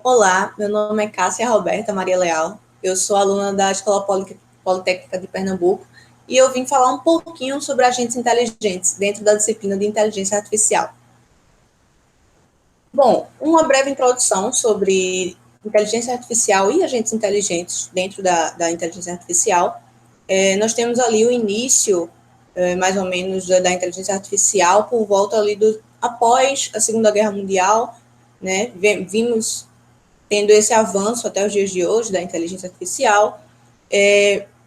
Olá, meu nome é Cássia Roberta Maria Leal, eu sou aluna da Escola Politécnica de Pernambuco e eu vim falar um pouquinho sobre agentes inteligentes dentro da disciplina de inteligência artificial. Bom, uma breve introdução sobre inteligência artificial e agentes inteligentes dentro da inteligência artificial. Nós temos ali o início, mais ou menos, da inteligência artificial por volta ali após a Segunda Guerra Mundial, né? Vimos tendo esse avanço até os dias de hoje da inteligência artificial.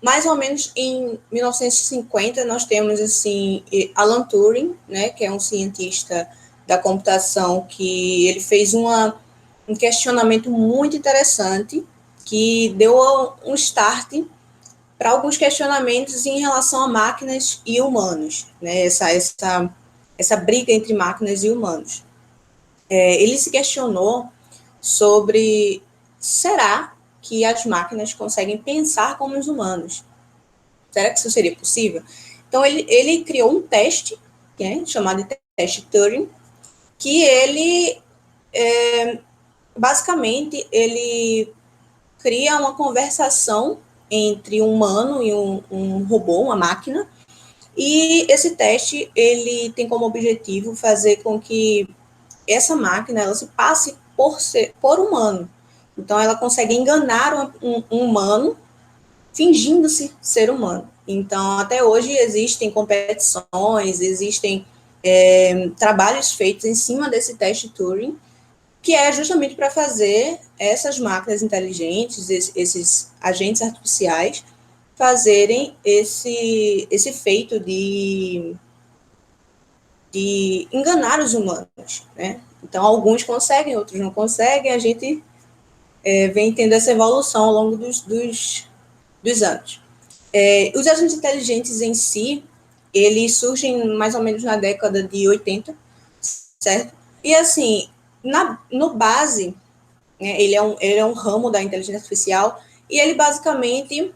Mais ou menos em 1950, nós temos assim Alan Turing, né, que é um cientista da computação, que ele fez um questionamento muito interessante, que deu um start para alguns questionamentos em relação a máquinas e humanos, né, essa briga entre máquinas e humanos. Ele se questionou sobre: será que as máquinas conseguem pensar como os humanos? Será que isso seria possível? Então, ele criou um teste, né, chamado de teste Turing, que ele, basicamente, ele cria uma conversação entre um humano e um robô, uma máquina, e esse teste, ele tem como objetivo fazer com que essa máquina ela se passe por humano. Então, ela consegue enganar um humano fingindo-se ser humano. Então, até hoje existem competições, existem trabalhos feitos em cima desse teste Turing, que é justamente para fazer essas máquinas inteligentes, esses agentes artificiais, fazerem esse feito de enganar os humanos, né? Então, alguns conseguem, outros não conseguem, a gente vem tendo essa evolução ao longo dos anos. Os agentes inteligentes em si, eles surgem mais ou menos na década de 80, certo? E, assim, no base, né, ele é um ramo da inteligência artificial e ele, basicamente,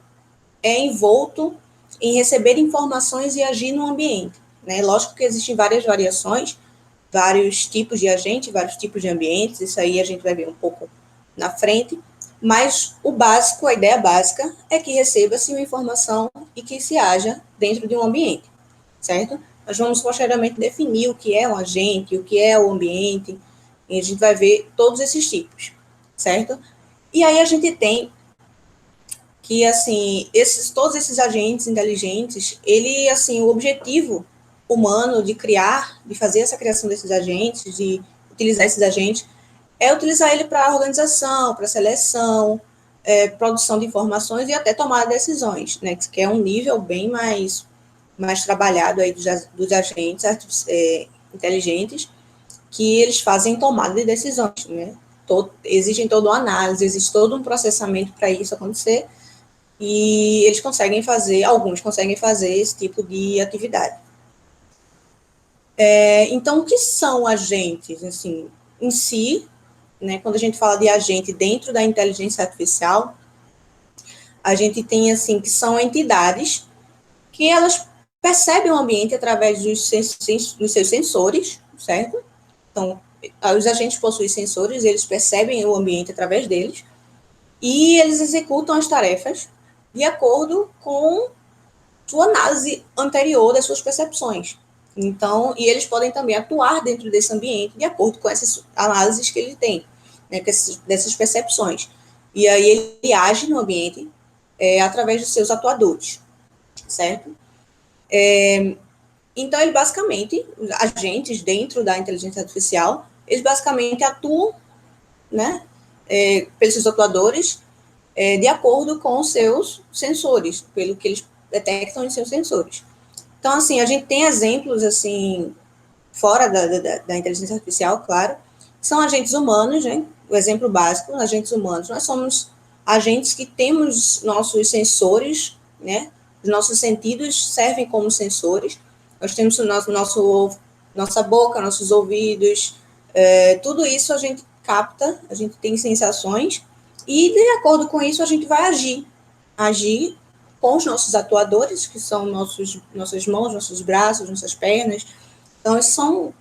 é envolto em receber informações e agir no ambiente, né? Lógico que existem várias variações, vários tipos de agente, vários tipos de ambientes, isso aí a gente vai ver um pouco na frente, mas o básico, a ideia básica é que receba-se uma informação e que se haja dentro de um ambiente, certo? Nós vamos posteriormente definir o que é um agente, o que é o ambiente, e a gente vai ver todos esses tipos, certo? E aí a gente tem que, assim, todos esses agentes inteligentes, ele, assim, o objetivo humano de criar, de fazer essa criação desses agentes, de utilizar esses agentes, é utilizar ele para organização, para seleção, produção de informações e até tomar decisões, né, que é um nível bem mais trabalhado aí dos agentes inteligentes, que eles fazem tomada de decisões, né, existe toda uma análise, existe todo um processamento para isso acontecer, e eles conseguem fazer, alguns conseguem fazer esse tipo de atividade. Então, o que são agentes, assim, em si, né, quando a gente fala de agente dentro da inteligência artificial, a gente tem, assim, que são entidades que elas percebem o ambiente através dos seus sensores, certo? Então, os agentes possuem sensores, eles percebem o ambiente através deles, e eles executam as tarefas de acordo com sua análise anterior das suas percepções. Então, e eles podem também atuar dentro desse ambiente de acordo com essas análises que ele tem, né, dessas percepções. E aí ele age no ambiente através dos seus atuadores, certo? Então, ele basicamente, agentes dentro da inteligência artificial, eles basicamente atuam, né, pelos seus atuadores, de acordo com os seus sensores, pelo que eles detectam em seus sensores. Então, assim, a gente tem exemplos, assim, fora da inteligência artificial, claro, que são agentes humanos, né? O exemplo básico, agentes humanos. Nós somos agentes que temos nossos sensores, né? Os nossos sentidos servem como sensores. Nós temos nossa boca, nossos ouvidos, tudo isso a gente capta, a gente tem sensações, e de acordo com isso a gente vai agir com os nossos atuadores, que são nossas mãos, nossos braços, nossas pernas. Então, esses são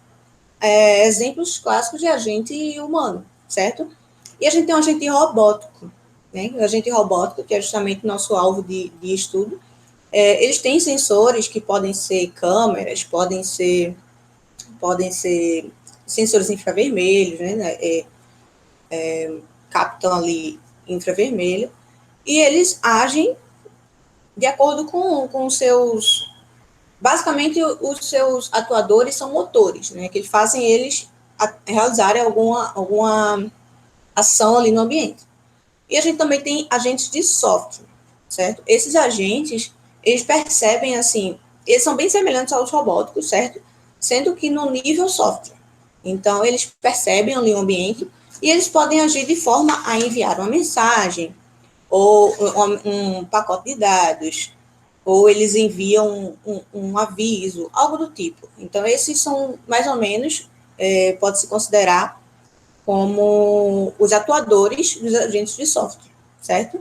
exemplos clássicos de agente humano, certo? E a gente tem um agente robótico, né? O agente robótico, que é justamente o nosso alvo de estudo. Eles têm sensores que podem ser câmeras, podem ser sensores infravermelhos, né? Captam ali infravermelho, e eles agem de acordo com os seus... Basicamente, os seus atuadores são motores, né? Que fazem eles realizarem alguma ação ali no ambiente. E a gente também tem agentes de software, certo? Esses agentes, eles percebem, assim, eles são bem semelhantes aos robóticos, certo? Sendo que no nível software. Então, eles percebem ali o ambiente e eles podem agir de forma a enviar uma mensagem ou um pacote de dados, ou eles enviam um aviso, algo do tipo. Então, esses são, mais ou menos, pode-se considerar como os atuadores dos agentes de software, certo?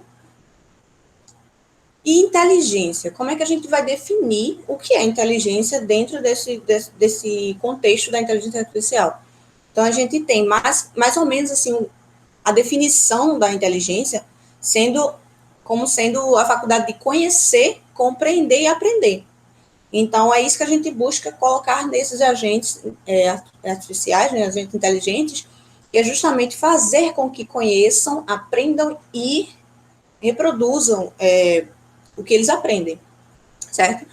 E inteligência, como é que a gente vai definir o que é inteligência dentro desse contexto da inteligência artificial? Então, a gente tem mais ou menos assim a definição da inteligência como sendo a faculdade de conhecer, compreender e aprender. Então, é isso que a gente busca colocar nesses agentes artificiais, né, agentes inteligentes, que é justamente fazer com que conheçam, aprendam e reproduzam o que eles aprendem, certo?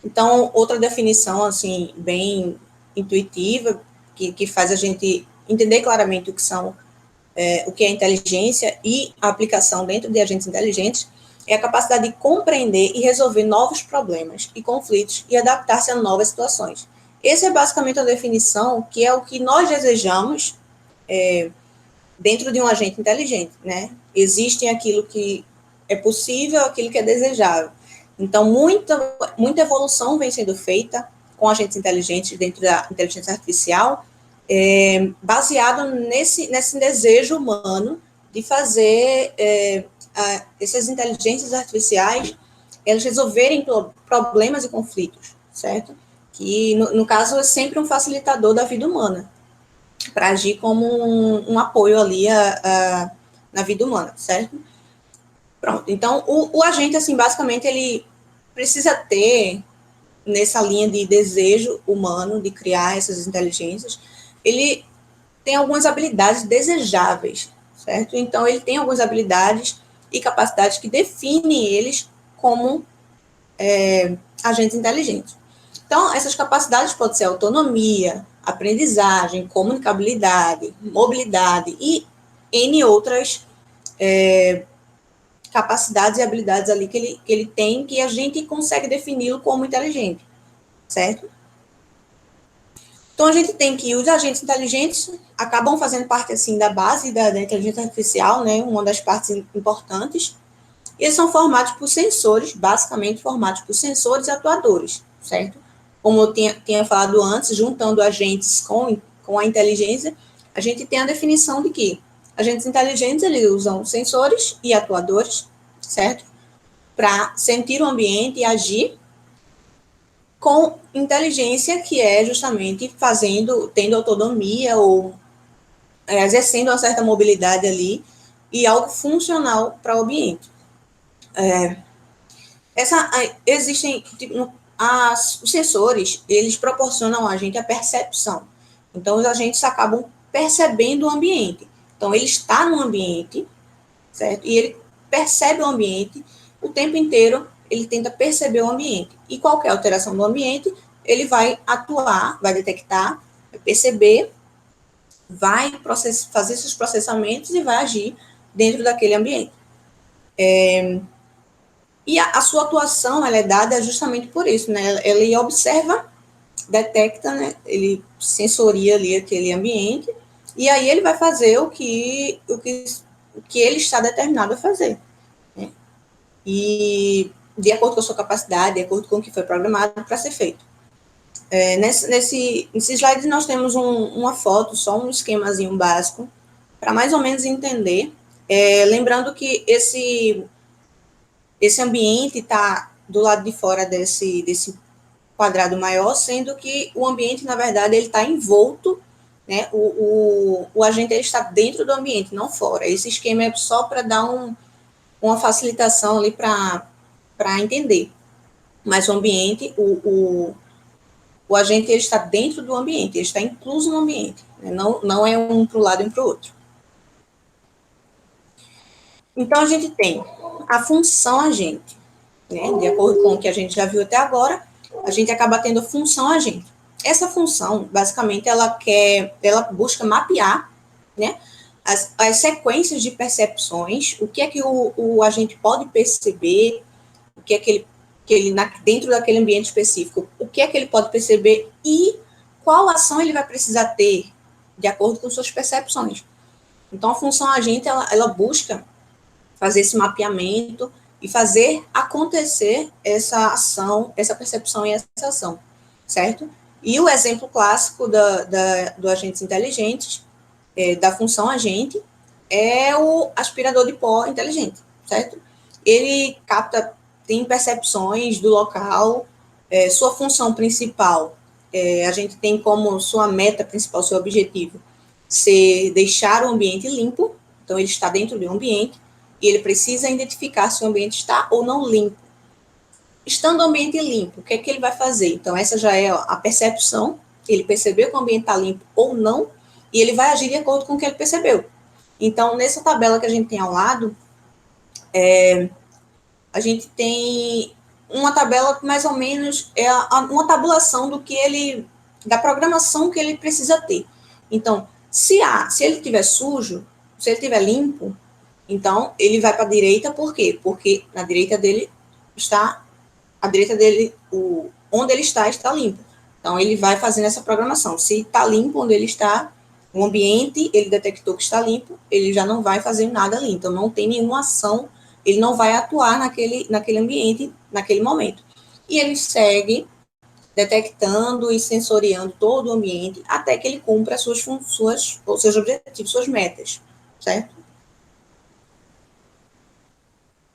Então, outra definição, assim, bem intuitiva, que faz a gente entender claramente o que é inteligência e a aplicação dentro de agentes inteligentes, é a capacidade de compreender e resolver novos problemas e conflitos e adaptar-se a novas situações. Essa é basicamente a definição, que é o que nós desejamos dentro de um agente inteligente, né? Existem aquilo que é possível, aquilo que é desejável. Então, muita evolução vem sendo feita com agentes inteligentes dentro da inteligência artificial, baseado nesse desejo humano de fazer essas inteligências artificiais elas resolverem problemas e conflitos, certo? Que, no caso, é sempre um facilitador da vida humana, para agir como um apoio ali na vida humana, certo? Pronto, então, o agente, assim, basicamente, ele precisa ter, nessa linha de desejo humano de criar essas inteligências, ele tem algumas habilidades desejáveis, certo? Então, ele tem algumas habilidades e capacidades que definem eles como agentes inteligentes. Então, essas capacidades podem ser autonomia, aprendizagem, comunicabilidade, mobilidade e N outras capacidades e habilidades ali que ele tem, que a gente consegue defini-lo como inteligente, certo? Então, a gente tem que os agentes inteligentes acabam fazendo parte, assim, da base da inteligência artificial, né, uma das partes importantes. Eles são formados por sensores, basicamente formados por sensores e atuadores, certo? Como eu tinha falado antes, juntando agentes com a inteligência, a gente tem a definição de que agentes inteligentes, eles usam sensores e atuadores, certo? Para sentir o ambiente e agir, com inteligência, que é justamente tendo autonomia ou exercendo uma certa mobilidade ali e algo funcional para o ambiente. Existem, tipo, os sensores, eles proporcionam a gente a percepção. Então, os agentes acabam percebendo o ambiente. Então, ele está no ambiente, certo? E ele percebe o ambiente o tempo inteiro, ele tenta perceber o ambiente. E qualquer alteração do ambiente, ele vai atuar, vai detectar, vai perceber, vai fazer seus processamentos e vai agir dentro daquele ambiente. E a sua atuação, ela é dada justamente por isso, né? Ele observa, detecta, né? Ele sensoria ali aquele ambiente, e aí ele vai fazer o que ele está determinado a fazer, né? E de acordo com a sua capacidade, de acordo com o que foi programado para ser feito. Nesse slide nós temos uma foto, só um esquemazinho básico, para mais ou menos entender, lembrando que esse ambiente está do lado de fora desse quadrado maior, sendo que o ambiente, na verdade, ele está envolto né? O agente ele está dentro do ambiente, não fora. Esse esquema é só para dar uma facilitação ali para entender. Mas o ambiente, o agente ele está dentro do ambiente, ele está incluso no ambiente, né? Não é um para o lado e um para o outro. Então, a gente tem a função agente, né? De acordo com o que a gente já viu até agora, a gente acaba tendo a função agente. Essa função, basicamente, ela busca mapear, né, as sequências de percepções, o que é que o agente pode perceber, o que é que ele dentro daquele ambiente específico, o que é que ele pode perceber e qual ação ele vai precisar ter de acordo com suas percepções. Então, a função agente, ela busca fazer esse mapeamento e fazer acontecer essa ação, essa percepção e essa ação, certo? E o exemplo clássico do agentes inteligentes, da função agente, é o aspirador de pó inteligente, certo? Ele tem percepções do local, sua função principal, a gente tem como sua meta principal, seu objetivo, ser deixar o ambiente limpo, então ele está dentro de um ambiente, e ele precisa identificar se o ambiente está ou não limpo. Estando o ambiente limpo, o que é que ele vai fazer? Então, essa já é a percepção, ele percebeu que o ambiente está limpo ou não, e ele vai agir de acordo com o que ele percebeu. Então, nessa tabela que a gente tem ao lado, a gente tem uma tabela mais ou menos, uma tabulação da programação que ele precisa ter. Então, se ele estiver sujo, se ele estiver limpo, então ele vai para a direita, por quê? Porque na direita dele onde ele está limpo. Então ele vai fazendo essa programação. Se está limpo onde ele está, o ambiente, ele detectou que está limpo, ele já não vai fazer nada ali. Então não tem nenhuma ação, ele não vai atuar naquele ambiente, naquele momento. E ele segue detectando e sensoriando todo o ambiente até que ele cumpra seus objetivos, suas metas, certo?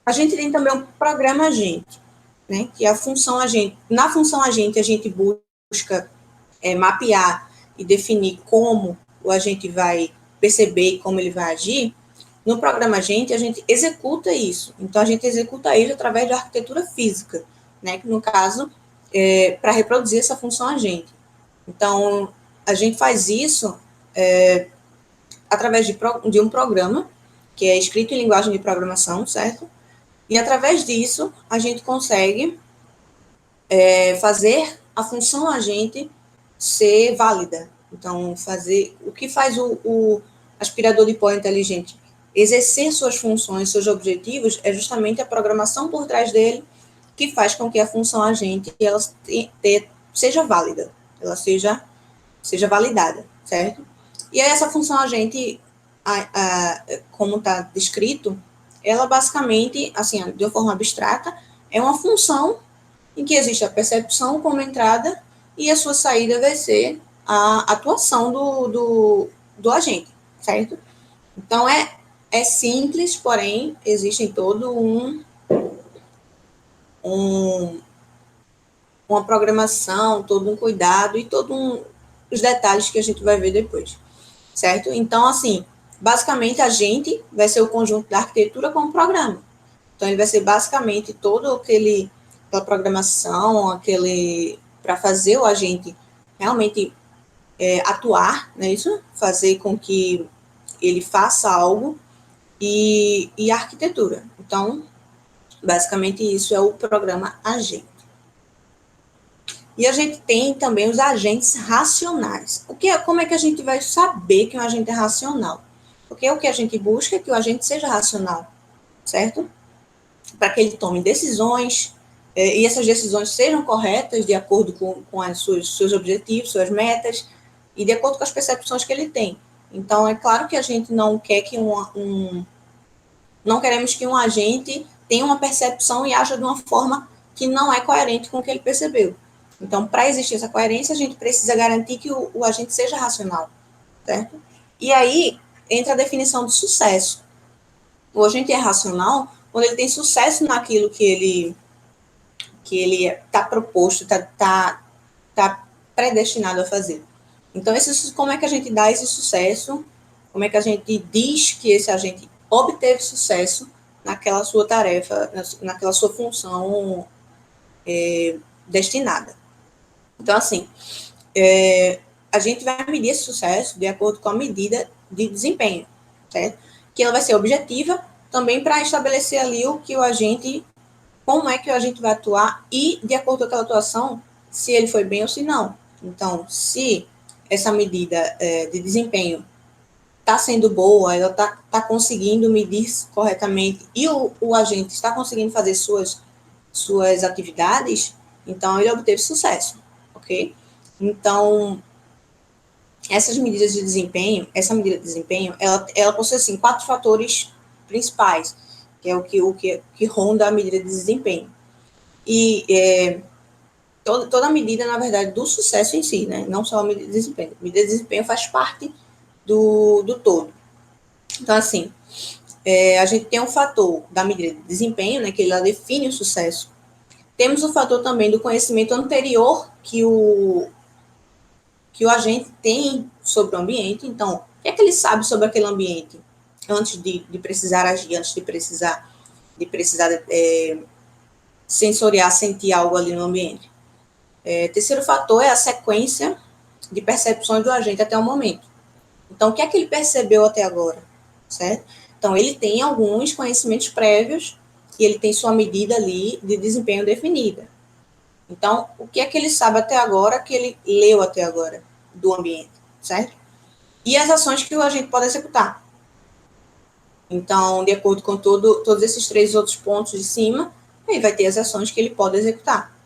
A gente tem também um programa agente, né? Que é a função agente. Na função agente, a gente busca mapear e definir como o agente vai perceber e como ele vai agir. No programa agente, a gente executa isso. Então, a gente executa isso através de arquitetura física, né? Que, no caso, para reproduzir essa função agente. Então, a gente faz isso através de um programa que é escrito em linguagem de programação, certo? E, através disso, a gente consegue fazer a função agente ser válida. Então, o que faz o aspirador de pó inteligente exercer suas funções, seus objetivos, é justamente a programação por trás dele que faz com que a função agente ela seja válida, ela seja validada, certo? E aí essa função agente, como está descrito, ela basicamente, assim, de uma forma abstrata, é uma função em que existe a percepção como entrada e a sua saída vai ser a atuação do agente, certo? Então, é simples, porém, existe todo uma programação, todo um cuidado e os detalhes que a gente vai ver depois, certo? Então, assim, basicamente, a gente vai ser o conjunto da arquitetura com o programa. Então, ele vai ser basicamente aquela programação, para fazer o agente realmente atuar, não é isso? Fazer com que ele faça algo e a arquitetura. Então, basicamente, isso é o programa agente. E a gente tem também os agentes racionais. Como é que a gente vai saber que um agente é racional? Porque o que a gente busca é que o agente seja racional, certo? Para que ele tome decisões, e essas decisões sejam corretas de acordo com seus objetivos, suas metas, e de acordo com as percepções que ele tem. Então, é claro que a gente não quer que não queremos que um agente tenha uma percepção e haja de uma forma que não é coerente com o que ele percebeu. Então, para existir essa coerência, a gente precisa garantir que o agente seja racional, certo? E aí entra a definição de sucesso. O agente é racional quando ele tem sucesso naquilo que ele está proposto, está predestinado a fazer. Então, como é que a gente dá esse sucesso? Como é que a gente diz que esse agente obteve sucesso naquela sua tarefa, naquela sua função destinada? Então, assim, a gente vai medir esse sucesso de acordo com a medida de desempenho, certo? Que ela vai ser objetiva também para estabelecer ali o que o agente, como é que o agente vai atuar e, de acordo com aquela atuação, se ele foi bem ou se não. Então, se essa medida de desempenho está sendo boa, ela está conseguindo medir corretamente e o agente está conseguindo fazer suas atividades, então ele obteve sucesso, ok? Então, essa medida de desempenho, ela possui, assim, 4 fatores principais, que é o que ronda a medida de desempenho. E toda a medida, na verdade, do sucesso em si, né? Não só a medida de desempenho. A medida de desempenho faz parte do todo. Então, assim, a gente tem um fator da medida de desempenho, né, que ela define o sucesso. Temos o fator também do conhecimento anterior que o agente tem sobre o ambiente. Então, o que é que ele sabe sobre aquele ambiente antes de precisar agir, antes de precisar sensoriar, sentir algo ali no ambiente. Terceiro fator é a sequência de percepções do agente até o momento. Então, o que é que ele percebeu até agora, certo? Então, ele tem alguns conhecimentos prévios e ele tem sua medida ali de desempenho definida. Então, o que é que ele sabe até agora, que ele leu até agora do ambiente, certo? E as ações que o agente pode executar. Então, de acordo com todos esses 3 outros pontos de cima, ele vai ter as ações que ele pode executar.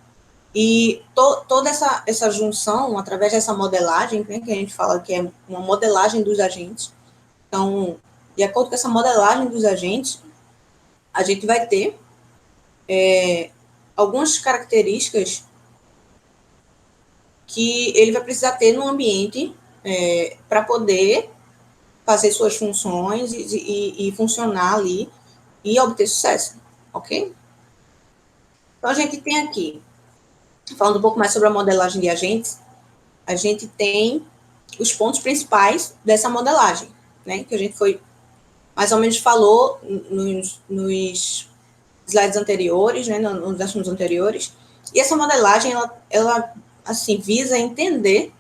E toda essa junção, através dessa modelagem, né, que a gente fala que é uma modelagem dos agentes. Então, de acordo com essa modelagem dos agentes, a gente vai ter algumas características que ele vai precisar ter no ambiente para poder fazer suas funções e funcionar ali e obter sucesso, ok? Então, a gente tem aqui, falando um pouco mais sobre a modelagem de agentes, a gente tem os pontos principais dessa modelagem, né, que a gente foi, mais ou menos falou nos slides anteriores, né, nos assuntos anteriores, e essa modelagem, ela assim, visa entender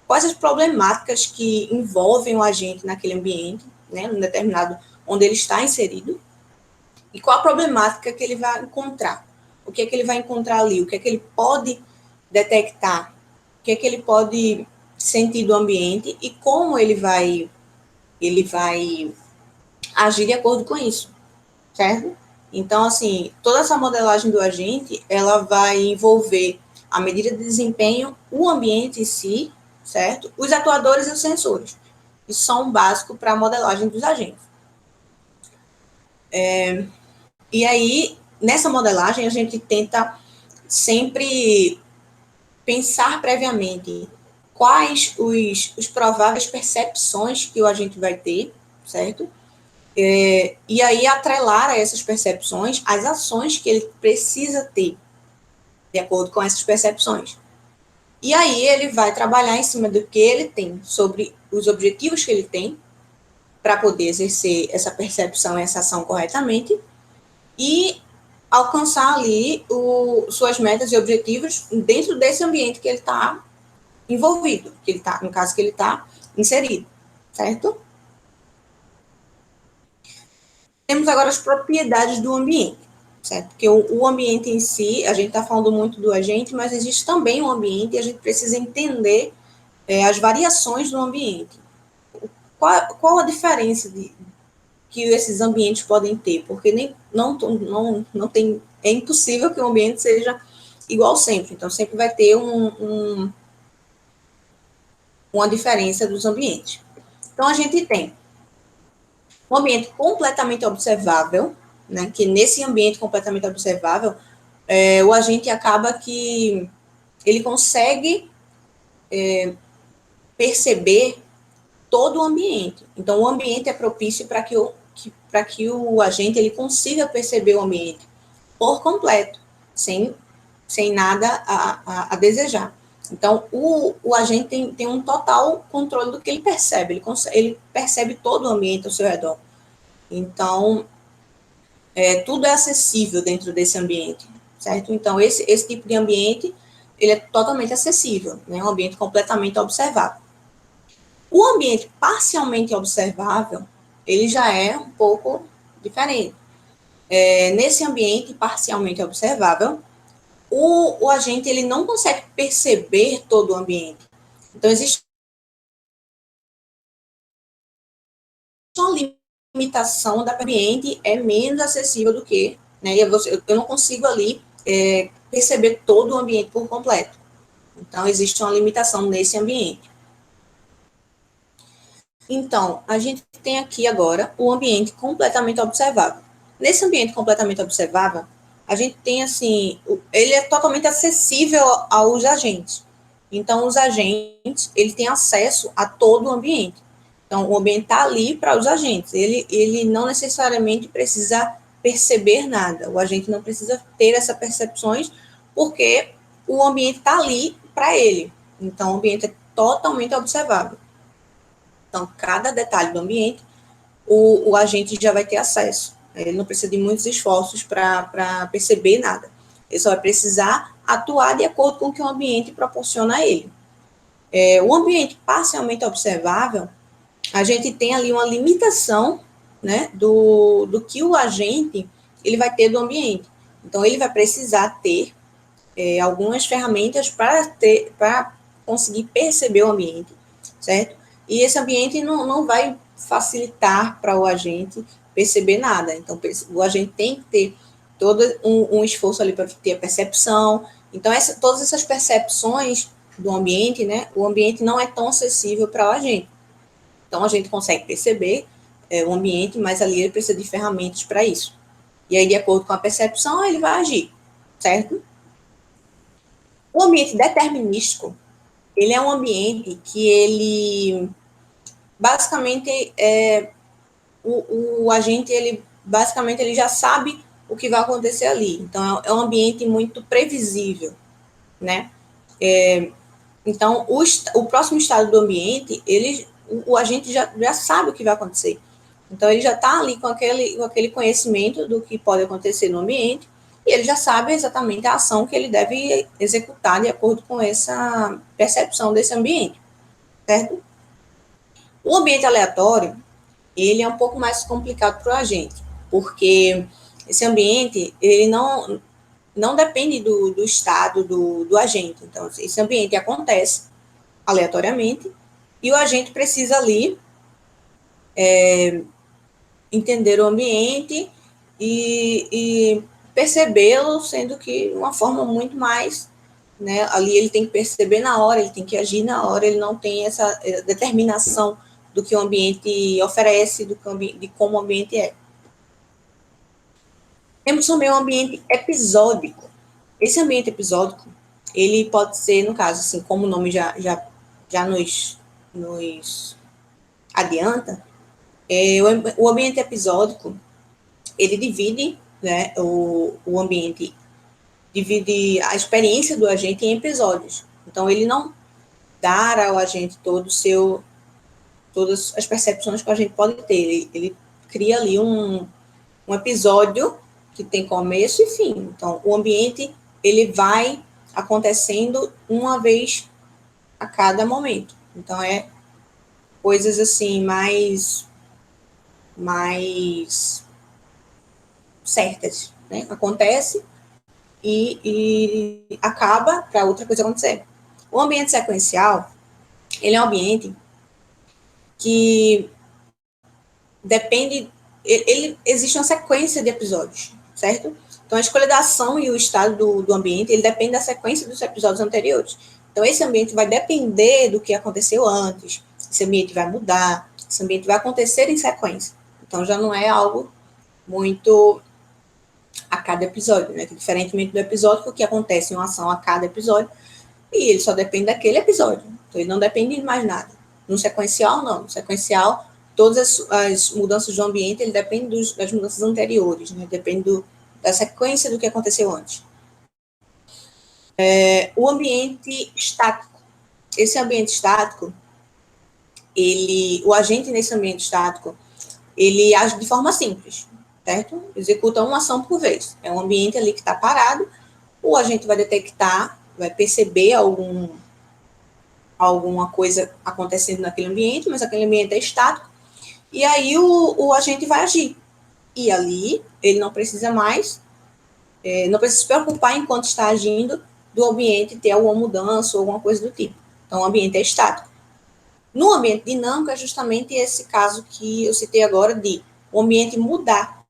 quais as problemáticas que envolvem o agente naquele ambiente, né, num determinado, onde ele está inserido, e qual a problemática que ele vai encontrar, o que é que ele vai encontrar ali, o que é que ele pode detectar, o que é que ele pode sentir do ambiente e como ele vai agir de acordo com isso, certo? Então, assim, toda essa modelagem do agente, ela vai envolver a medida de desempenho, o ambiente em si, certo? Os atuadores e os sensores. Isso são um básico para a modelagem dos agentes. E aí, nessa modelagem, a gente tenta sempre pensar previamente quais os prováveis percepções que o agente vai ter, certo? E aí atrelar a essas percepções as ações que ele precisa ter, de acordo com essas percepções. E aí ele vai trabalhar em cima do que ele tem, sobre os objetivos que ele tem, para poder exercer essa percepção e essa ação corretamente, e alcançar ali suas metas e objetivos dentro desse ambiente que ele está envolvido, que ele tá, no caso que ele está inserido, certo? Temos agora as propriedades do ambiente, certo? Porque o ambiente em si, a gente está falando muito do agente, mas existe também um ambiente e a gente precisa entender as variações do ambiente. Qual a diferença que esses ambientes podem ter? Porque não tem, é impossível que o ambiente seja igual sempre. Então, sempre vai ter uma diferença dos ambientes. Então, a gente tem um ambiente completamente observável, né, que nesse ambiente completamente observável, o agente acaba que ele consegue perceber todo o ambiente. Então, o ambiente é propício para que o agente ele consiga perceber o ambiente por completo, sem nada a desejar. Então, o agente tem um total controle do que ele percebe, ele percebe todo o ambiente ao seu redor. Então, tudo é acessível dentro desse ambiente, certo? Então, esse tipo de ambiente, ele é totalmente acessível, né? Um ambiente completamente observável. O ambiente parcialmente observável, ele já é um pouco diferente. Nesse ambiente parcialmente observável, o agente ele não consegue perceber todo o ambiente. Então, existe uma limitação da ambiente é menos acessível do que, né? Eu não consigo ali perceber todo o ambiente por completo. Então, existe uma limitação nesse ambiente. Então, a gente tem aqui agora o ambiente completamente observável. Nesse ambiente completamente observável, a gente tem assim, ele é totalmente acessível aos agentes. Então, os agentes, ele tem acesso a todo o ambiente. Então, o ambiente está ali para os agentes. Ele não necessariamente precisa perceber nada. O agente não precisa ter essas percepções, porque o ambiente está ali para ele. Então, o ambiente é totalmente observável. Então, cada detalhe do ambiente, o agente já vai ter acesso. Ele não precisa de muitos esforços para perceber nada. Ele só vai precisar atuar de acordo com o que o ambiente proporciona a ele. O ambiente parcialmente observável, a gente tem ali uma limitação, né, do que o agente ele vai ter do ambiente. Então, ele vai precisar ter algumas ferramentas para conseguir perceber o ambiente, certo? E esse ambiente não vai facilitar para o agente perceber nada. Então, o agente tem que ter todo um esforço ali para ter a percepção. Então, todas essas percepções do ambiente, né? O ambiente não é tão acessível para o agente. Então, a gente consegue perceber o ambiente, mas ali ele precisa de ferramentas para isso. E aí, de acordo com a percepção, ele vai agir, certo? O ambiente determinístico, ele é um ambiente que ele, basicamente, o agente, ele, basicamente, ele já sabe o que vai acontecer ali. Então, é um ambiente muito previsível, né? Então, o próximo estado do ambiente, o agente já sabe o que vai acontecer. Então, ele já está ali com aquele conhecimento do que pode acontecer no ambiente, e ele já sabe exatamente a ação que ele deve executar de acordo com essa percepção desse ambiente, certo? O ambiente aleatório, ele é um pouco mais complicado para o agente, porque esse ambiente, ele não depende do estado do agente. Então, esse ambiente acontece aleatoriamente, e o agente precisa ali entender o ambiente e percebê-lo, sendo que de uma forma muito mais, né, ali ele tem que perceber na hora, ele tem que agir na hora, ele não tem essa determinação do que o ambiente oferece, de como o ambiente é. Temos também um ambiente episódico. Esse ambiente episódico, ele pode ser, no caso, assim, como o nome já nos adianta, o ambiente episódico, ele divide, né, o ambiente, divide a experiência do agente em episódios. Então, ele não dá ao agente todas as percepções que a gente pode ter. Ele cria ali um episódio que tem começo e fim. Então, o ambiente, ele vai acontecendo uma vez a cada momento. Então, coisas assim, mais certas, né? Acontece e acaba para outra coisa acontecer. O ambiente sequencial, ele é um ambiente que depende, existe uma sequência de episódios, certo? Então, a escolha da ação e o estado do ambiente, ele depende da sequência dos episódios anteriores. Então, esse ambiente vai depender do que aconteceu antes, esse ambiente vai mudar, esse ambiente vai acontecer em sequência. Então, já não é algo muito a cada episódio, né? Diferentemente do episódio, que acontece uma ação a cada episódio, e ele só depende daquele episódio. Então, ele não depende de mais nada. No sequencial, não. No sequencial, todas as mudanças do ambiente, ele depende das mudanças anteriores, né? Depende da sequência do que aconteceu antes. O ambiente estático. Esse ambiente estático, o agente nesse ambiente estático, ele age de forma simples, certo? Executa uma ação por vez. É um ambiente ali que está parado, o agente vai detectar, vai perceber alguma coisa acontecendo naquele ambiente, mas aquele ambiente é estático, e aí o agente vai agir. E ali, ele não precisa mais, não precisa se preocupar enquanto está agindo do ambiente ter alguma mudança ou alguma coisa do tipo. Então, o ambiente é estático. No ambiente dinâmico, é justamente esse caso que eu citei agora de o ambiente mudar.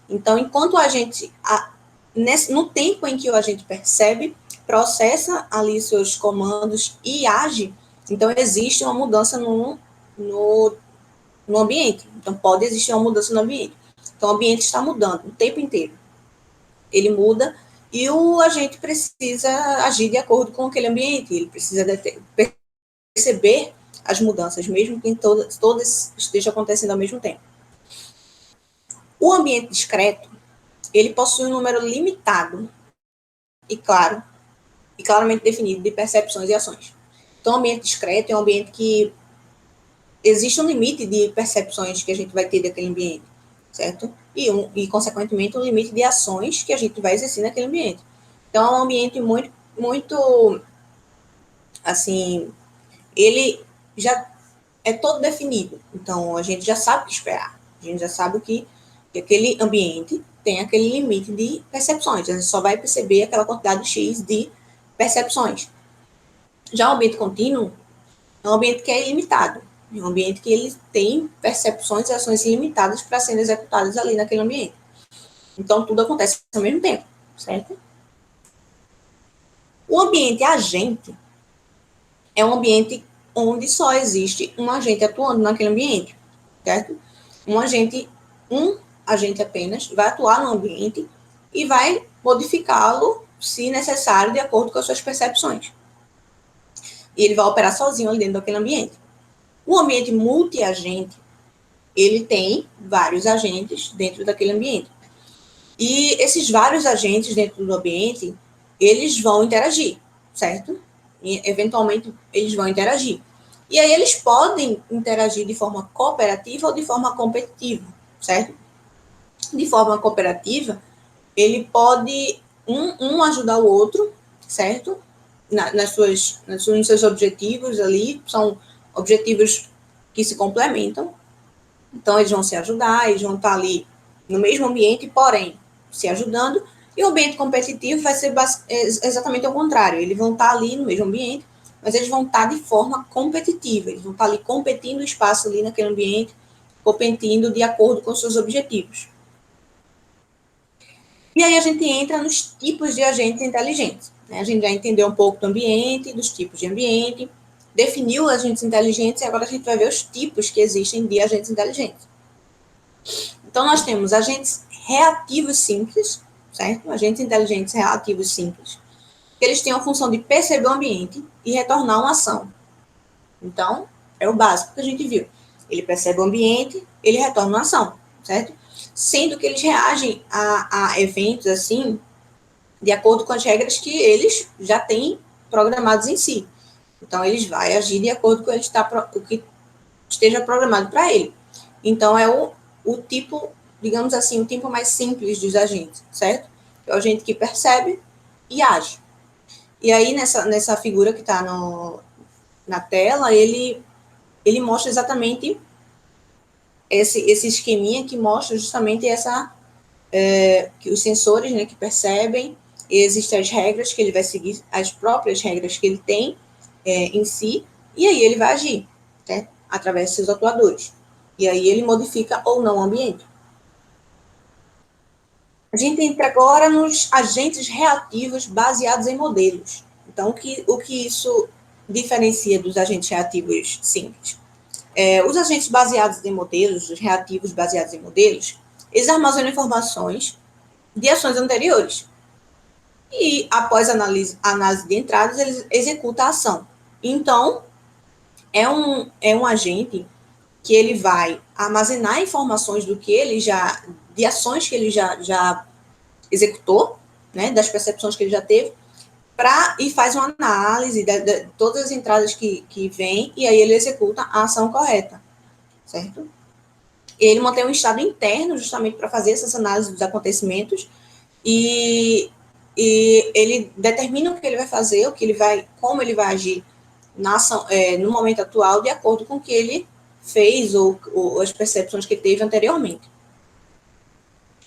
Então, enquanto a gente, no tempo em que o agente percebe, processa ali seus comandos e age, então existe uma mudança no ambiente. Então, pode existir uma mudança no ambiente. Então, o ambiente está mudando o tempo inteiro. Ele muda e o agente precisa agir de acordo com aquele ambiente. Ele precisa perceber as mudanças, mesmo que todas estejam acontecendo ao mesmo tempo. O ambiente discreto, ele possui um número limitado e claramente definido de percepções e ações. Então, o ambiente discreto é um ambiente que existe um limite de percepções que a gente vai ter daquele ambiente, certo? E consequentemente, um limite de ações que a gente vai exercer naquele ambiente. Então, é um ambiente muito, assim, ele já é todo definido. Então, a gente já sabe o que esperar. A gente já sabe que aquele ambiente tem aquele limite de percepções. A gente só vai perceber aquela quantidade X de percepções. Já o ambiente contínuo é um ambiente que é ilimitado. É um ambiente que ele tem percepções e ações ilimitadas para serem executadas ali naquele ambiente. Então, tudo acontece ao mesmo tempo, certo? O ambiente agente é um ambiente onde só existe um agente atuando naquele ambiente, certo? Um agente apenas vai atuar no ambiente e vai modificá-lo, se necessário, de acordo com as suas percepções. E ele vai operar sozinho ali dentro daquele ambiente. O ambiente multiagente, ele tem vários agentes dentro daquele ambiente. E esses vários agentes dentro do ambiente, eles vão interagir, certo? E, eventualmente, eles vão interagir. E aí eles podem interagir de forma cooperativa ou de forma competitiva, certo? De forma cooperativa, ele pode ajudar o outro, certo? Nos seus objetivos ali, são objetivos que se complementam. Então, eles vão se ajudar, eles vão estar ali no mesmo ambiente, porém, se ajudando. E o ambiente competitivo vai ser exatamente ao contrário. Eles vão estar ali no mesmo ambiente, mas eles vão estar de forma competitiva. Eles vão estar ali competindo o espaço ali naquele ambiente, competindo de acordo com seus objetivos. E aí a gente entra nos tipos de agentes inteligentes. Né? A gente já entendeu um pouco do ambiente, dos tipos de ambiente, definiu agentes inteligentes e agora a gente vai ver os tipos que existem de agentes inteligentes. Então, nós temos agentes reativos simples, certo? Agentes inteligentes reativos simples. Eles têm a função de perceber o ambiente e retornar uma ação. Então, é o básico que a gente viu. Ele percebe o ambiente, ele retorna uma ação, certo? Sendo que eles reagem a eventos assim, de acordo com as regras que eles já têm programados em si. Então, eles vão agir de acordo com o que esteja programado para ele. Então, é o tipo, digamos assim, o tipo mais simples dos agentes, certo? É o agente que percebe e age. E aí, nessa figura que está na tela, ele mostra exatamente esse esqueminha que mostra justamente que os sensores, né, que percebem, existem as regras que ele vai seguir, as próprias regras que ele tem em si, e aí ele vai agir, certo? Através de seus atuadores. E aí ele modifica ou não o ambiente. A gente entra agora nos agentes reativos baseados em modelos. Então, o que isso diferencia dos agentes reativos simples? Os agentes baseados em modelos, os reativos baseados em modelos, eles armazenam informações de ações anteriores. E, após a análise de entradas, eles executam a ação. Então, é um agente que ele vai armazenar informações de ações que ele já executou, né, das percepções que ele já teve, e faz uma análise de todas as entradas que vêm, e aí ele executa a ação correta, certo? Ele mantém um estado interno justamente para fazer essas análises dos acontecimentos e ele determina o que ele vai fazer, como ele vai agir na ação, no momento atual, de acordo com o que ele fez ou as percepções que ele teve anteriormente.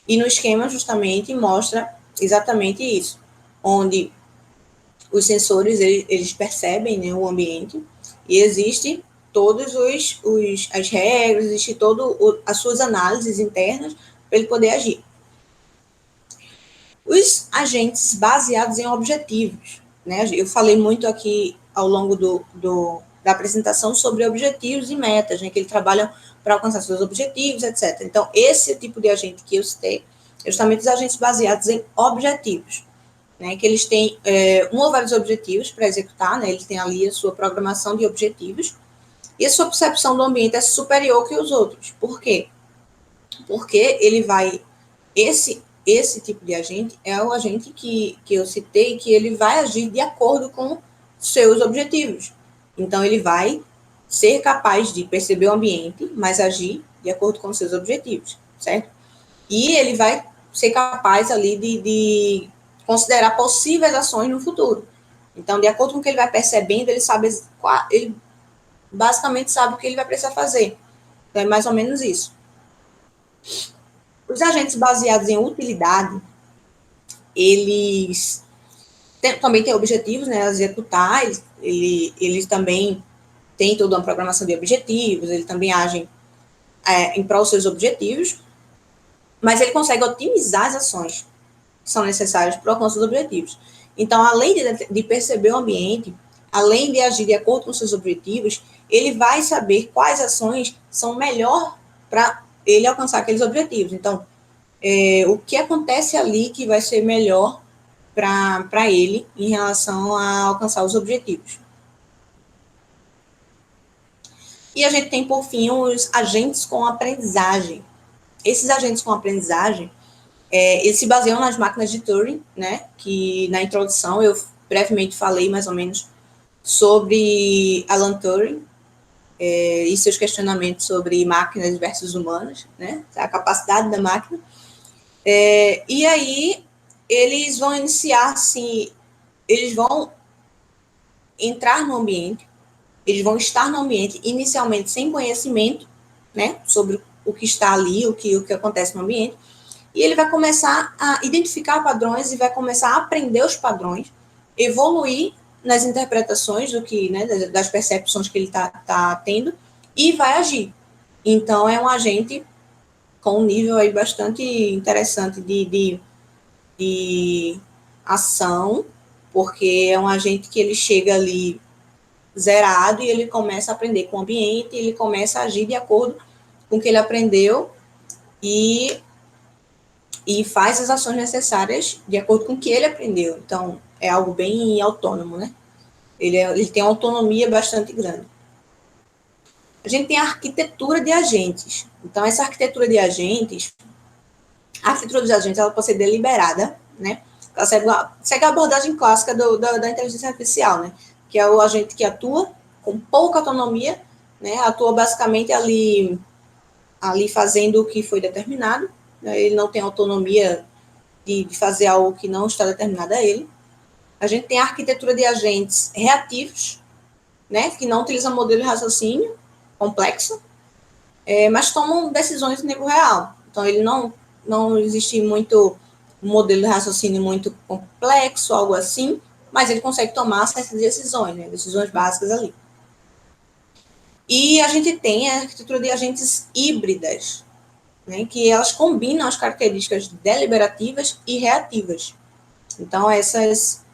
E no esquema, justamente, mostra exatamente isso, onde os sensores, eles percebem, né, o ambiente, e existe todas as regras, existe as suas análises internas para ele poder agir. Os agentes baseados em objetivos, né? Eu falei muito aqui ao longo da apresentação sobre objetivos e metas, né? Que ele trabalha para alcançar seus objetivos, etc. Então, esse tipo de agente que eu citei é justamente os agentes baseados em objetivos, né? Que eles têm um ou vários objetivos para executar, né? Eles têm ali a sua programação de objetivos e a sua percepção do ambiente é superior que os outros. Por quê? Porque ele vai... Esse tipo de agente é o agente que eu citei, que ele vai agir de acordo com seus objetivos. Então, ele vai ser capaz de perceber o ambiente, mas agir de acordo com seus objetivos, certo? E ele vai ser capaz ali de considerar possíveis ações no futuro. Então, de acordo com o que ele vai percebendo, ele basicamente sabe o que ele vai precisar fazer. Então, é mais ou menos isso. Os agentes baseados em utilidade, eles também têm objetivos, né, a executar, eles também têm toda uma programação de objetivos, eles também agem em prol dos seus objetivos, mas ele consegue otimizar as ações que são necessárias para o alcance dos objetivos. Então, além de perceber o ambiente, além de agir de acordo com seus objetivos, ele vai saber quais ações são melhor para ele alcançar aqueles objetivos. Então, o que acontece ali que vai ser melhor para ele em relação a alcançar os objetivos. E a gente tem, por fim, os agentes com aprendizagem. Esses agentes com aprendizagem, eles se baseiam nas máquinas de Turing, né? Que na introdução eu brevemente falei mais ou menos sobre Alan Turing e seus questionamentos sobre máquinas versus humanos, né? A capacidade da máquina. E aí eles vão iniciar, assim, eles vão entrar no ambiente, eles vão estar no ambiente inicialmente sem conhecimento, né, sobre o que está ali, o que acontece no ambiente, e ele vai começar a identificar padrões e vai começar a aprender os padrões, evoluir nas interpretações do que, né, das percepções que ele está tendo e vai agir. Então, é um agente com um nível aí bastante interessante de ação, porque é um agente que ele chega ali zerado e ele começa a aprender com o ambiente, ele começa a agir de acordo com o que ele aprendeu e faz as ações necessárias de acordo com o que ele aprendeu. Então, é algo bem autônomo, né? Ele tem uma autonomia bastante grande. A gente tem a arquitetura de agentes. Então, essa arquitetura de agentes, a arquitetura dos agentes, ela pode ser deliberada, né? Ela segue a abordagem clássica da inteligência artificial, né? Que é o agente que atua com pouca autonomia, né? Atua basicamente ali fazendo o que foi determinado, né? Ele não tem autonomia de fazer algo que não está determinado a ele. A gente tem a arquitetura de agentes reativos, né? Que não utilizam modelo de raciocínio complexo, mas tomam decisões em tempo real. Então, ele não existe muito um modelo de raciocínio muito complexo, algo assim, mas ele consegue tomar certas decisões, né? Decisões básicas ali. E a gente tem a arquitetura de agentes híbridas, né? Que elas combinam as características deliberativas e reativas. Então, essas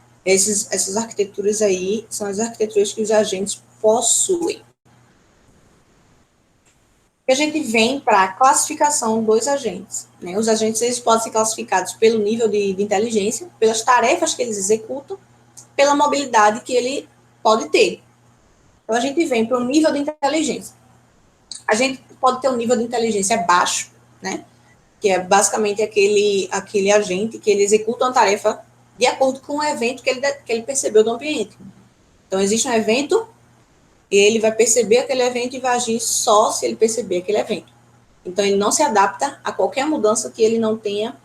arquiteturas aí são as arquiteturas que os agentes possuem. E a gente vem para a classificação dos agentes, né? Os agentes, eles podem ser classificados pelo nível de inteligência, pelas tarefas que eles executam, pela mobilidade que ele pode ter. Então, a gente vem para o nível de inteligência. A gente pode ter um nível de inteligência baixo, né? Que é basicamente aquele agente que ele executa uma tarefa de acordo com o evento que ele percebeu do ambiente. Então, existe um evento, e ele vai perceber aquele evento e vai agir só se ele perceber aquele evento. Então, ele não se adapta a qualquer mudança que ele não tenha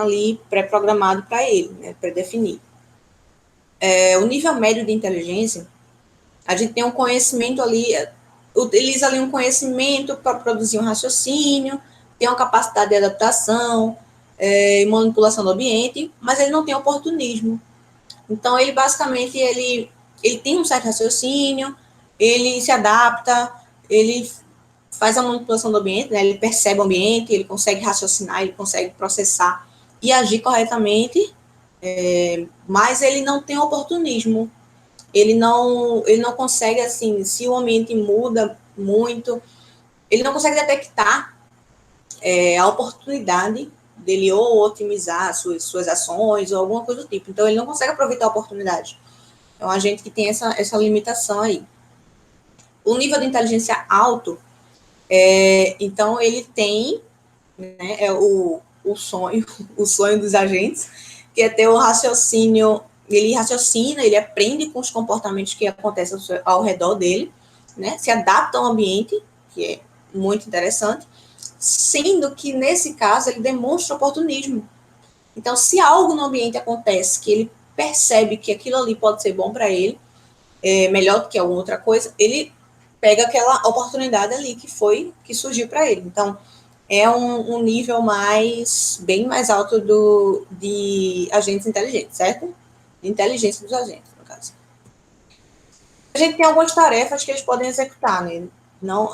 ali pré-programado para ele, né, pré-definido. O nível médio de inteligência, a gente tem um conhecimento ali, utiliza ali um conhecimento para produzir um raciocínio, tem uma capacidade de adaptação e manipulação do ambiente, mas ele não tem oportunismo. Então, ele basicamente, ele tem um certo raciocínio, ele se adapta, ele faz a manipulação do ambiente, né? Ele percebe o ambiente, ele consegue raciocinar, ele consegue processar e agir corretamente, mas ele não tem oportunismo. Ele não consegue, assim, se o ambiente muda muito, ele não consegue detectar a oportunidade dele ou otimizar suas ações ou alguma coisa do tipo. Então, ele não consegue aproveitar a oportunidade. É um agente que tem essa limitação aí. O nível de inteligência alto, então, ele tem, né, o sonho dos agentes, que é ter o raciocínio, ele raciocina, ele aprende com os comportamentos que acontecem ao redor dele, né, se adapta ao ambiente, que é muito interessante, sendo que, nesse caso, ele demonstra oportunismo. Então, se algo no ambiente acontece que ele percebe que aquilo ali pode ser bom para ele, melhor do que alguma outra coisa, ele pega aquela oportunidade ali que surgiu para ele. Então, é um nível bem mais alto de agentes inteligentes, certo? De inteligência dos agentes, no caso. A gente tem algumas tarefas que eles podem executar, né? Não,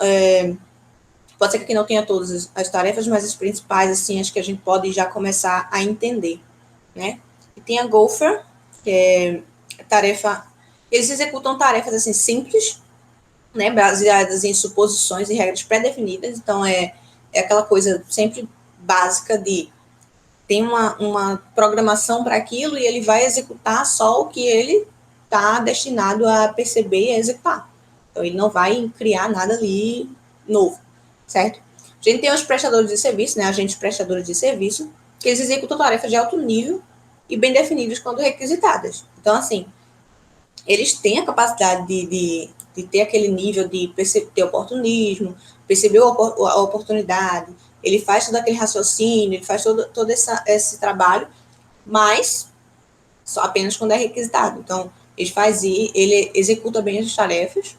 pode ser que aqui não tenha todas as tarefas, mas as principais, assim, acho que a gente pode já começar a entender, né? E tem a Gopher, que é tarefa... Eles executam tarefas, assim, simples, né, baseadas em suposições e regras pré-definidas. Então, é aquela coisa sempre básica de tem uma programação para aquilo e ele vai executar só o que ele está destinado a perceber e a executar. Então, ele não vai criar nada ali novo, certo? A gente tem os prestadores de serviço, né, agentes prestadores de serviço, que eles executam tarefas de alto nível e bem definidas quando requisitadas. Então, assim, eles têm a capacidade de ter aquele nível de ter oportunismo, perceber a oportunidade, ele faz todo aquele raciocínio, ele faz todo esse trabalho, mas só apenas quando é requisitado. Então, ele executa bem as tarefas,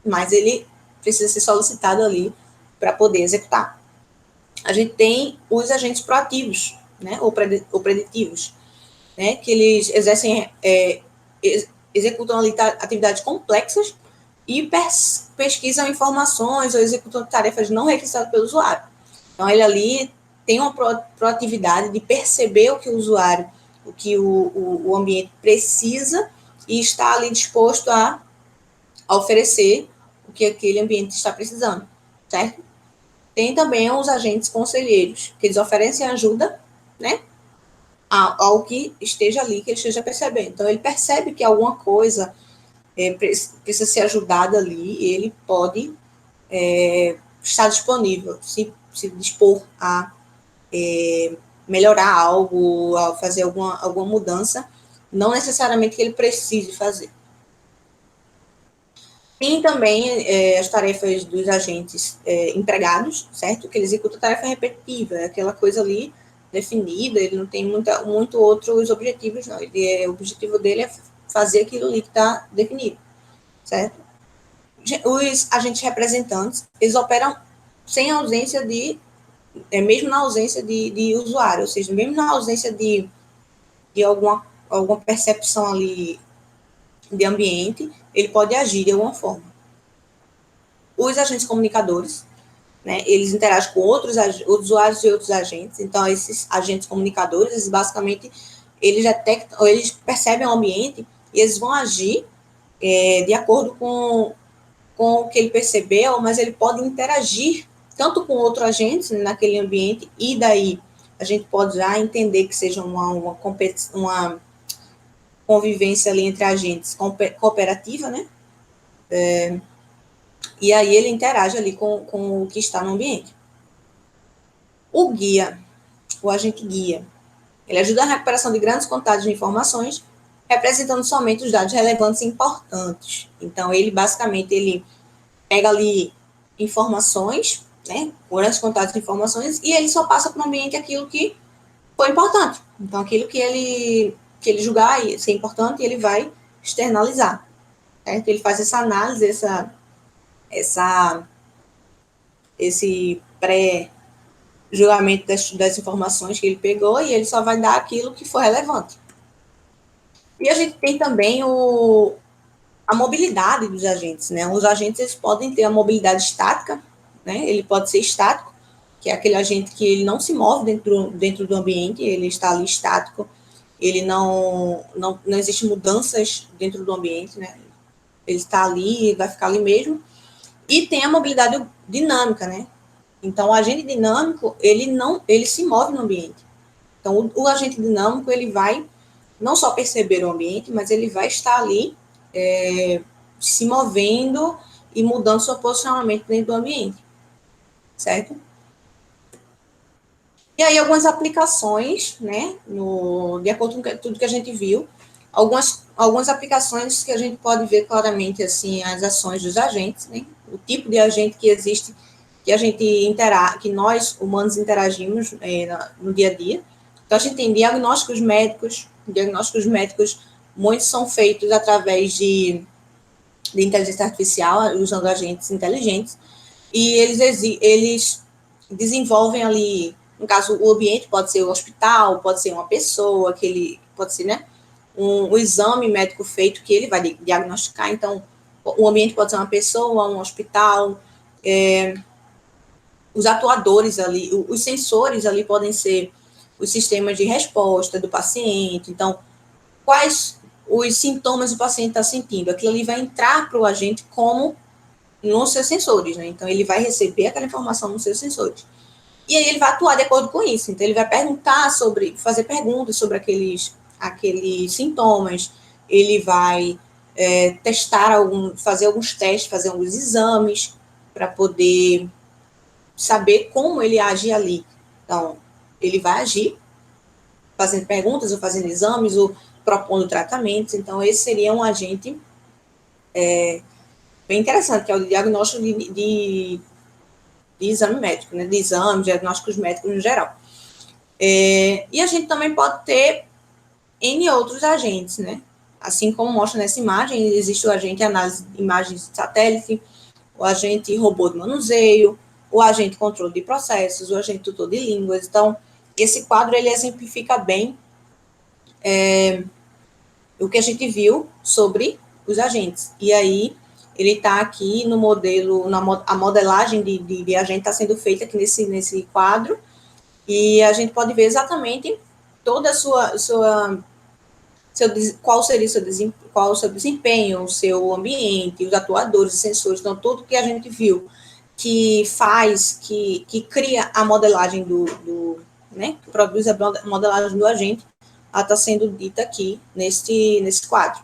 mas ele precisa ser solicitado ali para poder executar. A gente tem os agentes proativos, né, ou preditivos, né, que eles exercem, executam ali atividades complexas e pesquisam informações ou executam tarefas não requisitadas pelo usuário. Então, ele ali tem uma proatividade de perceber o que o usuário, o que o ambiente precisa e está ali disposto a oferecer o que aquele ambiente está precisando, certo? Tem também os agentes conselheiros, que eles oferecem ajuda, né, ao que esteja ali, que ele esteja percebendo. Então, ele percebe que alguma coisa precisa ser ajudada ali e ele pode estar disponível, se dispor a melhorar algo, a fazer alguma mudança, não necessariamente que ele precise fazer. Tem também as tarefas dos agentes empregados, certo? Que ele executa tarefa repetitiva, é aquela coisa ali definida, ele não tem muito outros objetivos, não. O objetivo dele é fazer aquilo ali que está definido, certo? Os agentes representantes, eles operam sem ausência mesmo na ausência de usuário, ou seja, mesmo na ausência de alguma percepção ali de ambiente, ele pode agir de alguma forma. Os agentes comunicadores, né, eles interagem com outros usuários e outros agentes. Então, esses agentes comunicadores, eles basicamente, eles detectam, eles percebem o ambiente e eles vão agir de acordo com o que ele percebeu, mas ele pode interagir tanto com outro agente naquele ambiente, e daí a gente pode já entender que seja uma convivência ali entre agentes cooperativa, né? E aí ele interage ali com o que está no ambiente. O guia, o agente guia, Ele ajuda na recuperação de grandes quantidades de informações, representando somente os dados relevantes e importantes. Então, ele basicamente ele pega ali informações, né, grandes quantidades de informações, e ele só passa para o ambiente aquilo que foi importante. Então, aquilo que ele julgar ser importante, ele vai externalizar. Certo? Ele faz essa análise, esse pré-julgamento das informações que ele pegou, e ele só vai dar aquilo que for relevante. E a gente tem também a mobilidade dos agentes, né? Os agentes eles podem ter a mobilidade estática, né? Ele pode ser estático, que é aquele agente que ele não se move dentro do ambiente, ele está ali estático, ele não existe mudanças dentro do ambiente, né? Ele está ali, vai ficar ali mesmo. E tem a mobilidade dinâmica, né? Então, o agente dinâmico, ele se move no ambiente. Então, o agente dinâmico, ele vai não só perceber o ambiente, mas ele vai estar ali se movendo e mudando seu posicionamento dentro do ambiente, certo? E aí, algumas aplicações, né, de acordo com tudo que a gente viu, algumas aplicações que a gente pode ver claramente, assim, as ações dos agentes, né, o tipo de agente que existe, que nós, humanos, interagimos no dia a dia. Então, a gente tem diagnósticos médicos, muitos são feitos através de inteligência artificial, usando agentes inteligentes, e eles desenvolvem ali, no caso, o ambiente pode ser o hospital, pode ser uma pessoa, pode ser, né, um exame médico feito que ele vai diagnosticar. Então, o ambiente pode ser uma pessoa, um hospital, os atuadores ali, os sensores ali podem ser os sistemas de resposta do paciente. Então, quais os sintomas o paciente está sentindo? Aquilo ali vai entrar para o agente como nos seus sensores, né? Então, ele vai receber aquela informação nos seus sensores. E aí ele vai atuar de acordo com isso. Então, ele vai fazer perguntas sobre aqueles sintomas, ele vai fazer alguns testes, fazer alguns exames para poder saber como ele age ali. Então, ele vai agir fazendo perguntas, ou fazendo exames, ou propondo tratamentos. Então, esse seria um agente bem interessante, que é o diagnóstico de exame médico, né? De exames, diagnósticos médicos no geral. E a gente também pode ter N outros agentes, né? Assim como mostra nessa imagem, existe o agente análise de imagens de satélite, o agente robô de manuseio, o agente controle de processos, o agente tutor de línguas. Então, esse quadro, ele exemplifica bem o que a gente viu sobre os agentes. E aí, ele está aqui no modelo, a modelagem de agente está sendo feita aqui nesse quadro, e a gente pode ver exatamente toda qual seria qual o seu desempenho, o seu ambiente, os atuadores, os sensores. Então, tudo que a gente viu que cria a modelagem né, que produz a modelagem do agente, ela está sendo dita aqui nesse quadro.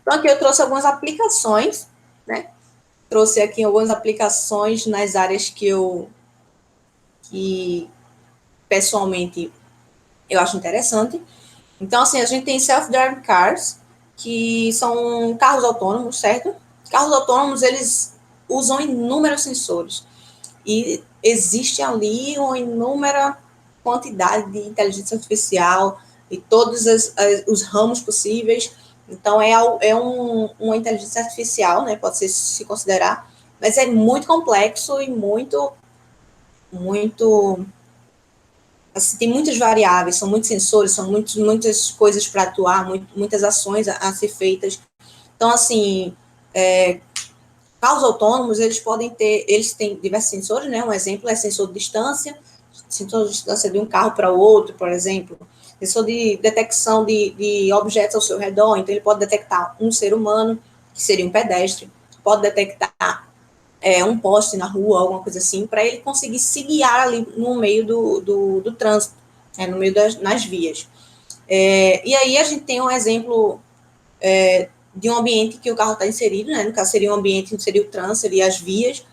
Então, aqui eu trouxe algumas aplicações, né? Trouxe aqui algumas aplicações nas áreas que pessoalmente eu acho interessante. Então, assim, a gente tem self-driving cars, que são carros autônomos, certo? Carros autônomos, eles usam inúmeros sensores. E existe ali uma inúmera quantidade de inteligência artificial e todos os ramos possíveis. Então, uma inteligência artificial, né? Pode se considerar, mas é muito complexo e muito assim, tem muitas variáveis, são muitos sensores, são muitas coisas para atuar, muitas ações a ser feitas. Então, assim, carros autônomos, eles têm diversos sensores, né? Um exemplo é sensor de distância de um carro para o outro, por exemplo. Sensor de detecção de objetos ao seu redor, então ele pode detectar um ser humano, que seria um pedestre, pode detectar um poste na rua, alguma coisa assim, para ele conseguir se guiar ali no meio do trânsito, no meio nas vias. E aí a gente tem um exemplo de um ambiente que o carro está inserido, né? No caso, seria um ambiente, seria o trânsito, seria as vias,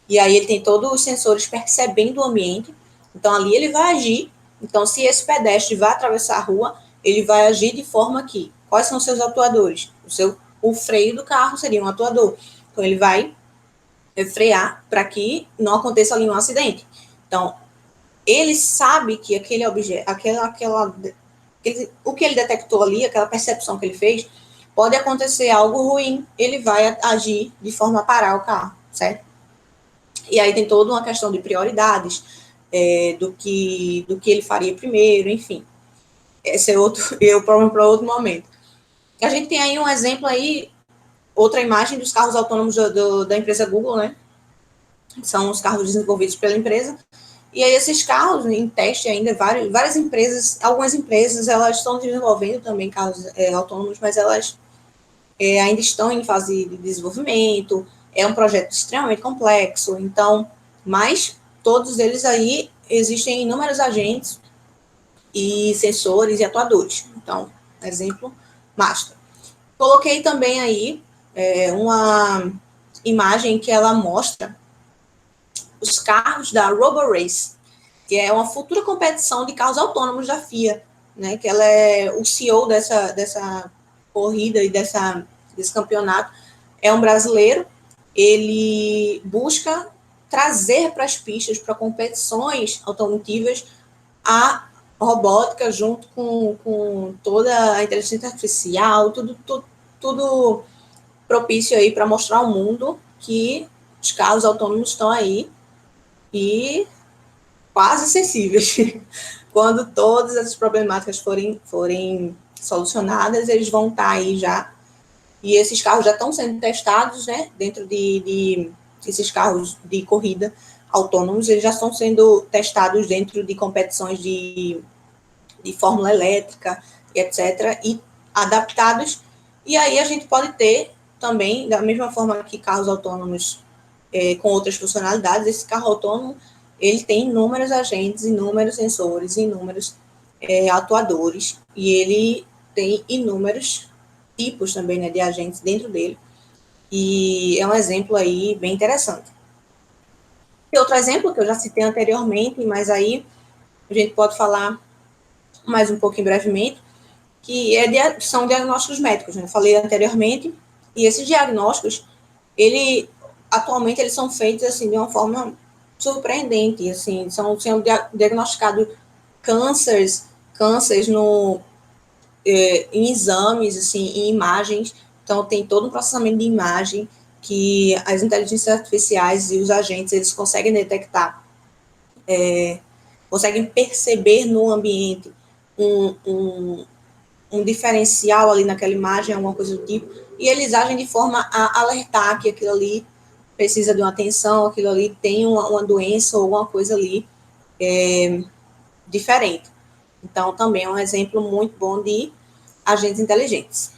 e aí ele tem todos os sensores percebendo o ambiente, então ali ele vai agir Então, se esse pedestre vai atravessar a rua, ele vai agir de forma que, quais são os seus atuadores? O freio do carro seria um atuador. Então, ele vai frear para que não aconteça ali um acidente. Então, ele sabe que aquele objeto, o que ele detectou ali, aquela percepção que ele fez, pode acontecer algo ruim, ele vai agir de forma a parar o carro, certo? E aí tem toda uma questão de prioridades, do que ele faria primeiro, enfim. Esse é o problema para outro momento. A gente tem aí um exemplo aí, outra imagem dos carros autônomos da empresa Google, né? São os carros desenvolvidos pela empresa. E aí esses carros, em teste ainda, várias empresas, algumas empresas, elas estão desenvolvendo também carros autônomos, mas elas ainda estão em fase de desenvolvimento, é um projeto extremamente complexo, então, mas todos eles aí existem inúmeros agentes e sensores e atuadores. Então, exemplo, master. Coloquei também aí uma imagem que ela mostra os carros da RoboRace, que é uma futura competição de carros autônomos da FIA, né? Que ela é o CEO dessa corrida e desse campeonato, é um brasileiro. Ele busca trazer para as pistas, para competições automotivas, a robótica junto com toda a inteligência artificial, tudo propício aí para mostrar ao mundo que os carros autônomos estão aí e quase acessíveis. Quando todas essas problemáticas forem solucionadas, eles vão estar aí já. E esses carros já estão sendo testados, né? Dentro de esses carros de corrida autônomos, eles já estão sendo testados dentro de competições de fórmula elétrica, etc., e adaptados. E aí a gente pode ter também, da mesma forma que carros autônomos com outras funcionalidades, esse carro autônomo, ele tem inúmeros agentes, inúmeros sensores, inúmeros atuadores, e ele tem inúmeros tipos também, né, de agentes dentro dele, e é um exemplo aí bem interessante. E outro exemplo que eu já citei anteriormente, mas aí a gente pode falar mais um pouquinho brevemente, que são diagnósticos médicos, né? Eu falei anteriormente, e esses diagnósticos, atualmente eles são feitos assim de uma forma surpreendente, assim, são diagnosticados cânceres em exames, assim, em imagens. Então tem todo um processamento de imagem que as inteligências artificiais e os agentes eles conseguem detectar, conseguem perceber no ambiente um diferencial ali naquela imagem, alguma coisa do tipo, e eles agem de forma a alertar que aquilo ali precisa de uma atenção, aquilo ali tem uma doença ou alguma coisa ali diferente. Então, também é um exemplo muito bom de agentes inteligentes.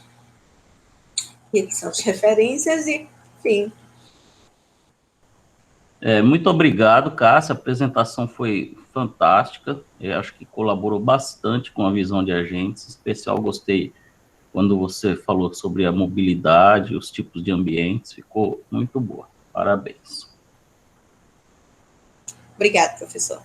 E aqui são as referências e, enfim. Muito obrigado, Cássia. A apresentação foi fantástica. Eu acho que colaborou bastante com a visão de agentes. Em especial, gostei quando você falou sobre a mobilidade, os tipos de ambientes. Ficou muito boa. Parabéns. Obrigada, professor.